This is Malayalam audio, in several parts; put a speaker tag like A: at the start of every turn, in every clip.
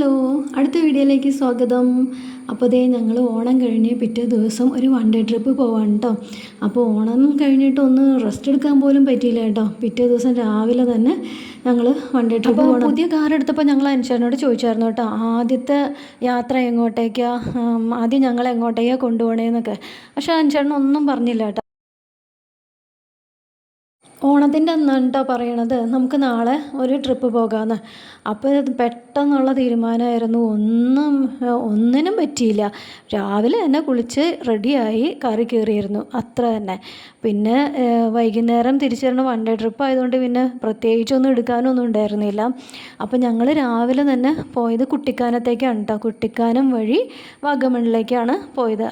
A: ഹലോ, അടുത്ത വീഡിയോയിലേക്ക് സ്വാഗതം. അപ്പോൾ ദേ ഞങ്ങൾ ഓണം കഴിഞ്ഞ് പിറ്റേ ദിവസം ഒരു വൺ ഡേ ട്രിപ്പ് പോവാണ് കേട്ടോ. അപ്പോൾ ഓണം കഴിഞ്ഞിട്ട് ഒന്ന് റെസ്റ്റ് എടുക്കാൻ പോലും പറ്റിയില്ല കേട്ടോ. പിറ്റേ ദിവസം രാവിലെ തന്നെ ഞങ്ങൾ വൺ ഡേ ട്രിപ്പ് പോകണം. പുതിയ കാർ എടുത്തപ്പോൾ ഞങ്ങൾ അനുശേനോട് ചോദിച്ചായിരുന്നു കേട്ടോ, ആദ്യത്തെ യാത്ര എങ്ങോട്ടേക്കാണ്, ആദ്യം ഞങ്ങൾ എങ്ങോട്ടേക്കാണ് കൊണ്ടുപോകണേന്നൊക്കെ. പക്ഷേ അനുശേനൊന്നും ഒന്നും പറഞ്ഞില്ല കേട്ടോ. ഓണത്തിൻ്റെ അന്നാണ് കേട്ടോ പറയണത് നമുക്ക് നാളെ ഒരു ട്രിപ്പ് പോകാമെന്ന്. അപ്പോൾ ഇത് പെട്ടെന്നുള്ള തീരുമാനമായിരുന്നു. ഒന്നിനും പറ്റിയില്ല. രാവിലെ തന്നെ കുളിച്ച് റെഡിയായി കാറിൽ കയറിയിരുന്നു, അത്ര തന്നെ. പിന്നെ വൈകുന്നേരം തിരിച്ചു വരണം. വൺ ഡേ ട്രിപ്പ് ആയതുകൊണ്ട് പിന്നെ പ്രത്യേകിച്ചൊന്നും എടുക്കാനൊന്നും ഉണ്ടായിരുന്നില്ല. അപ്പോൾ ഞങ്ങൾ രാവിലെ തന്നെ പോയത് കുട്ടിക്കാനത്തേക്കാണ് കേട്ടോ. കുട്ടിക്കാനം വഴി വാഗമണിലേക്കാണ് പോയത്.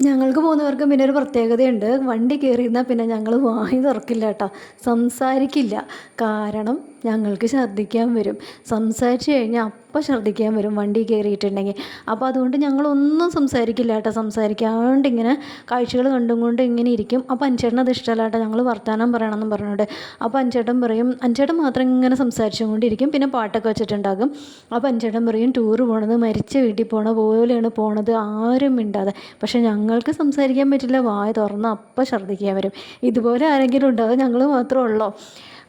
A: ഞങ്ങൾക്ക് പോകുന്നവർക്കും പിന്നെ ഒരു പ്രത്യേകതയുണ്ട്. വണ്ടി കയറിയിരുന്നാൽ പിന്നെ ഞങ്ങൾ വായി തുറക്കില്ല കേട്ടോ, സംസാരിക്കില്ല. കാരണം ഞങ്ങൾക്ക് ഛർദ്ദിക്കാൻ വരും. സംസാരിച്ച് കഴിഞ്ഞാൽ അപ്പം ഛർദ്ദിക്കാൻ വരും വണ്ടി കയറിയിട്ടുണ്ടെങ്കിൽ. അപ്പോൾ അതുകൊണ്ട് ഞങ്ങളൊന്നും സംസാരിക്കില്ല കേട്ടോ. സംസാരിക്കാണ്ട് ഇങ്ങനെ കാഴ്ചകൾ കണ്ടുകൊണ്ട് ഇങ്ങനെ ഇരിക്കും. അപ്പോൾ അഞ്ചേട്ടൻ അത് ഇഷ്ടമല്ല കേട്ടോ, ഞങ്ങൾ വർത്തമാനം പറയണമെന്നും പറഞ്ഞുകൊണ്ട്. അപ്പോൾ അഞ്ചേട്ടൻ പറയും, അഞ്ചേട്ടൻ മാത്രം ഇങ്ങനെ സംസാരിച്ചുകൊണ്ടിരിക്കും. പിന്നെ പാട്ടൊക്കെ വെച്ചിട്ടുണ്ടാകും. അപ്പോൾ അഞ്ചേട്ടൻ പറയും, ടൂറ് പോണത് മരിച്ച വീട്ടിൽ പോണ പോലെയാണ് പോണത്, ആരും മിണ്ടാതെ. പക്ഷേ ഞങ്ങൾക്ക് സംസാരിക്കാൻ പറ്റില്ല, വായ തുറന്ന് അപ്പം ഛർദ്ദിക്കാൻ വരും. ഇതുപോലെ ആരെങ്കിലും ഉണ്ടാകും, ഞങ്ങൾ മാത്രമേ ഉള്ളൂ.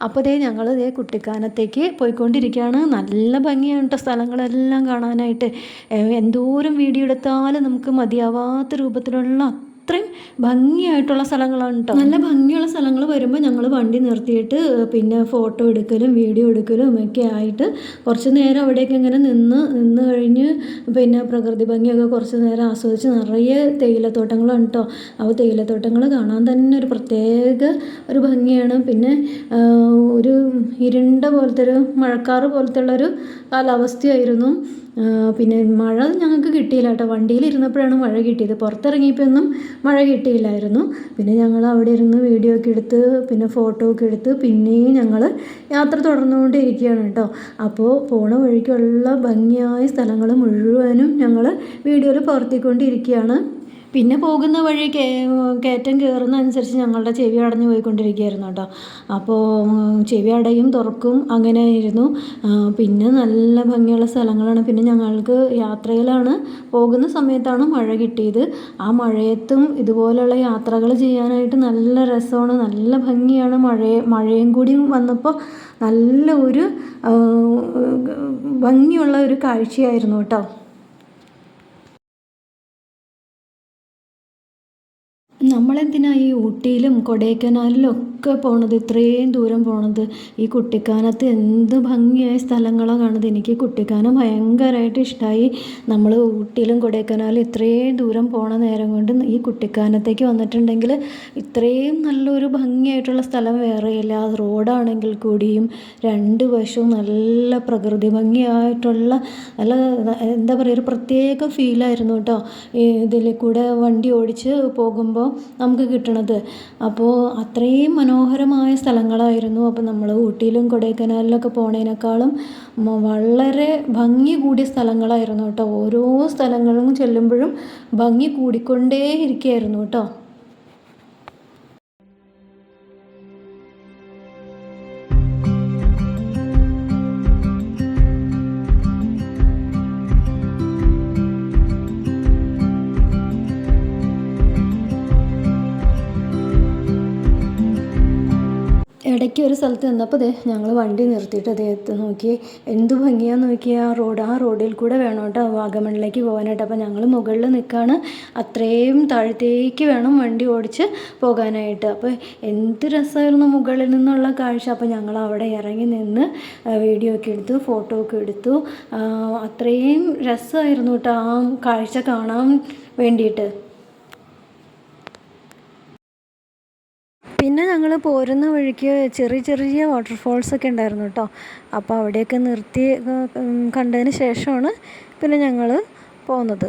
A: അപ്പോൾ ഞങ്ങൾ കുട്ടിക്കാനത്തേക്ക് പോയിക്കൊണ്ടിരിക്കുകയാണ്. നല്ല ഭംഗിയാണ് കേട്ടോ സ്ഥലങ്ങളെല്ലാം കാണാനായിട്ട്. എന്തോരം വീഡിയോ എടുത്താലും നമുക്ക് മതിയാവാത്ത രൂപത്തിലുള്ള അത്രയും ഭംഗിയായിട്ടുള്ള സ്ഥലങ്ങളാണ് കേട്ടോ. നല്ല ഭംഗിയുള്ള സ്ഥലങ്ങൾ വരുമ്പോൾ ഞങ്ങൾ വണ്ടി നിർത്തിയിട്ട് പിന്നെ ഫോട്ടോ എടുക്കലും വീഡിയോ എടുക്കലും ഒക്കെ ആയിട്ട് കുറച്ച് നേരം അവിടേക്ക് ഇങ്ങനെ നിന്ന് കഴിഞ്ഞ് പിന്നെ പ്രകൃതി ഭംഗിയൊക്കെ കുറച്ച് നേരം ആസ്വദിച്ച് നിറയെ തേയിലത്തോട്ടങ്ങളാണ് കേട്ടോ. അപ്പോൾ തേയിലത്തോട്ടങ്ങൾ കാണാൻ തന്നെ ഒരു പ്രത്യേക ഒരു ഭംഗിയാണ്. പിന്നെ ഒരു ഇരുണ്ട പോലത്തെ ഒരു മഴക്കാറ് പോലത്തെ ഉള്ളൊരു കാലാവസ്ഥയായിരുന്നു. പിന്നെ മഴ ഞങ്ങൾക്ക് കിട്ടിയില്ല കേട്ടോ. വണ്ടിയിലിരുന്നപ്പോഴാണ് മഴ കിട്ടിയത്, പുറത്തിറങ്ങിയപ്പോൾ ഒന്നും മഴ കിട്ടിയില്ലായിരുന്നു. പിന്നെ ഞങ്ങൾ അവിടെ ഇരുന്ന് വീഡിയോ ഒക്കെ എടുത്ത് പിന്നെ ഫോട്ടോ ഒക്കെ എടുത്ത് പിന്നെയും ഞങ്ങൾ യാത്ര തുടർന്നുകൊണ്ടിരിക്കുകയാണ് കേട്ടോ. അപ്പോൾ പോണ വഴിക്കുള്ള ഭംഗിയായ സ്ഥലങ്ങൾ മുഴുവനും ഞങ്ങൾ വീഡിയോയിൽ പകർത്തിക്കൊണ്ടിരിക്കുകയാണ്. പിന്നെ പോകുന്ന വഴി കയറ്റം കയറുന്ന അനുസരിച്ച് ഞങ്ങളുടെ ചെവി അടഞ്ഞു പോയിക്കൊണ്ടിരിക്കുകയായിരുന്നു കേട്ടോ. അപ്പോൾ ചെവി അടയും തുറക്കും അങ്ങനെ ആയിരുന്നു. പിന്നെ നല്ല ഭംഗിയുള്ള സ്ഥലങ്ങളാണ്. പിന്നെ ഞങ്ങൾക്ക് യാത്രയിലാണ് പോകുന്ന സമയത്താണ് മഴ കിട്ടിയത്. ആ മഴയത്തും ഇതുപോലുള്ള യാത്രകൾ ചെയ്യാനായിട്ട് നല്ല രസമാണ്, നല്ല ഭംഗിയാണ്. മഴയും കൂടി വന്നപ്പോൾ നല്ല ഒരു ഭംഗിയുള്ള ഒരു കാഴ്ചയായിരുന്നു കേട്ടോ. നമ്മളെന്തിനാണ് ഈ ഊട്ടിയിലും കൊടൈക്കനാലിലും ഒക്കെ പോണത്, ഇത്രയും ദൂരം പോണത്? ഈ കുട്ടിക്കാനത്ത് എന്ത് ഭംഗിയായ സ്ഥലങ്ങളാണ് കാണുന്നത്. എനിക്ക് കുട്ടിക്കാനം ഭയങ്കരമായിട്ട് ഇഷ്ടമായി. നമ്മൾ ഊട്ടിയിലും കൊടൈക്കനാലും ഇത്രയും ദൂരം പോണ നേരം കൊണ്ട് ഈ കുട്ടിക്കാനത്തേക്ക് വന്നിട്ടുണ്ടെങ്കിൽ ഇത്രയും നല്ലൊരു ഭംഗിയായിട്ടുള്ള സ്ഥലം വേറെയില്ല. റോഡാണെങ്കിൽ കൂടിയും രണ്ട് വശവും നല്ല പ്രകൃതി ഭംഗിയായിട്ടുള്ള നല്ല എന്താ പറയുക, ഒരു പ്രത്യേക ഫീലായിരുന്നു കേട്ടോ ഇതിൽ കൂടെ വണ്ടി ഓടിച്ച് പോകുമ്പോൾ നമുക്ക് കിട്ടണത്. അപ്പോൾ അത്രയും മനോഹരമായ സ്ഥലങ്ങളായിരുന്നു. അപ്പോൾ നമ്മൾ ഊട്ടിയിലും കൊടൈക്കനാലിലൊക്കെ പോണതിനേക്കാളും വളരെ ഭംഗി കൂടിയ സ്ഥലങ്ങളായിരുന്നു കേട്ടോ. ഓരോ സ്ഥലങ്ങളും ചെല്ലുമ്പോഴും ഭംഗി കൂടിക്കൊണ്ടേ ഇരിക്കുകയായിരുന്നു കേട്ടോ. ഇടയ്ക്ക് ഒരു സ്ഥലത്ത് നിന്നപ്പോൾ ഞങ്ങൾ വണ്ടി നിർത്തിയിട്ട് അദ്ദേഹത്തെ നോക്കി, എന്ത് ഭംഗിയാന്ന് നോക്കിയാൽ ആ റോഡിൽ കൂടെ വേണം കേട്ടോ വാഗമണിലേക്ക് പോകാനായിട്ട്. അപ്പോൾ ഞങ്ങൾ മുകളിൽ നിൽക്കുകയാണ്, അത്രയും താഴത്തേക്ക് വേണം വണ്ടി ഓടിച്ച് പോകാനായിട്ട്. അപ്പോൾ എന്ത് രസമായിരുന്നു മുകളിൽ നിന്നുള്ള കാഴ്ച. അപ്പോൾ ഞങ്ങൾ അവിടെ ഇറങ്ങി നിന്ന് വീഡിയോ ഒക്കെ എടുത്തു, ഫോട്ടോ ഒക്കെ എടുത്തു. അത്രയും രസമായിരുന്നു കേട്ടോ ആ കാഴ്ച കാണാൻ വേണ്ടിയിട്ട്. പിന്നെ ഞങ്ങൾ പോരുന്ന വഴിക്ക് ചെറിയ ചെറിയ വാട്ടർഫോൾസൊക്കെ ഉണ്ടായിരുന്നു കേട്ടോ. അപ്പോൾ അവിടെയൊക്കെ നിർത്തി കണ്ടതിന് ശേഷമാണ് പിന്നെ ഞങ്ങൾ പോകുന്നത്.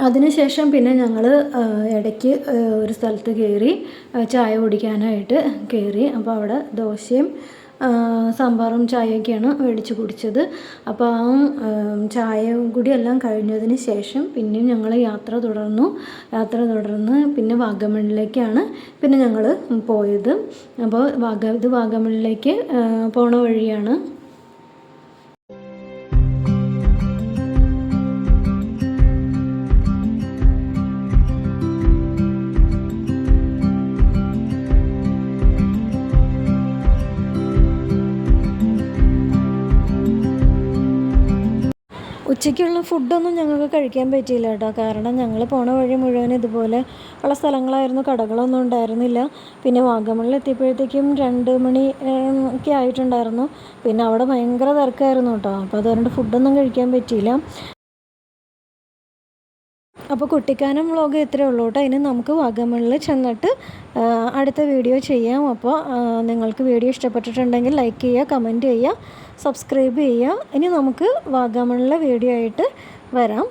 A: അതിനുശേഷം പിന്നെ ഞങ്ങൾ ഇടയ്ക്ക് ഒരു സ്ഥലത്ത് കയറി ചായ കുടിക്കാനായിട്ട് കയറി. അപ്പോൾ അവിടെ ദോശയും സാമ്പാറും ചായയൊക്കെയാണ് മേടിച്ച് കുടിച്ചത്. അപ്പോൾ ആ ചായ കൂടി എല്ലാം കഴിഞ്ഞതിന് ശേഷം പിന്നെയും ഞങ്ങൾ യാത്ര തുടർന്ന് പിന്നെ വാഗമണിലേക്കാണ് പിന്നെ ഞങ്ങൾ പോയത്. അപ്പോൾ വാഗമണിലേക്ക് പോണ വഴിയാണ്. ഉച്ചയ്ക്കുള്ള ഫുഡൊന്നും ഞങ്ങൾക്ക് കഴിക്കാൻ പറ്റിയില്ല കേട്ടോ. കാരണം ഞങ്ങൾ പോണ വഴി മുഴുവൻ ഇതുപോലെ ഉള്ള സ്ഥലങ്ങളായിരുന്നു, കടകളൊന്നും ഉണ്ടായിരുന്നില്ല. പിന്നെ വാഗമണിൽ എത്തിയപ്പോഴത്തേക്കും 2 മണി ഒക്കെ ആയിട്ടുണ്ടായിരുന്നു. പിന്നെ അവിടെ ഭയങ്കര തിരക്കായിരുന്നു കേട്ടോ. അപ്പോൾ അതുകൊണ്ട് ഫുഡൊന്നും കഴിക്കാൻ പറ്റിയില്ല. അപ്പോൾ കുട്ടിക്കാനം വ്ളോഗ് ഇത്രയേ ഉള്ളൂ കേട്ടോ. ഇനി നമുക്ക് വാഗമണിൽ ചെന്നിട്ട് അടുത്ത വീഡിയോ ചെയ്യാം. അപ്പോൾ നിങ്ങൾക്ക് വീഡിയോ ഇഷ്ടപ്പെട്ടിട്ടുണ്ടെങ്കിൽ ലൈക്ക് ചെയ്യുക, കമൻറ്റ് ചെയ്യുക, സബ്സ്ക്രൈബ് ചെയ്യുക. ഇനി നമുക്ക് വാഗമണിലെ വീഡിയോ ആയിട്ട് വരാം.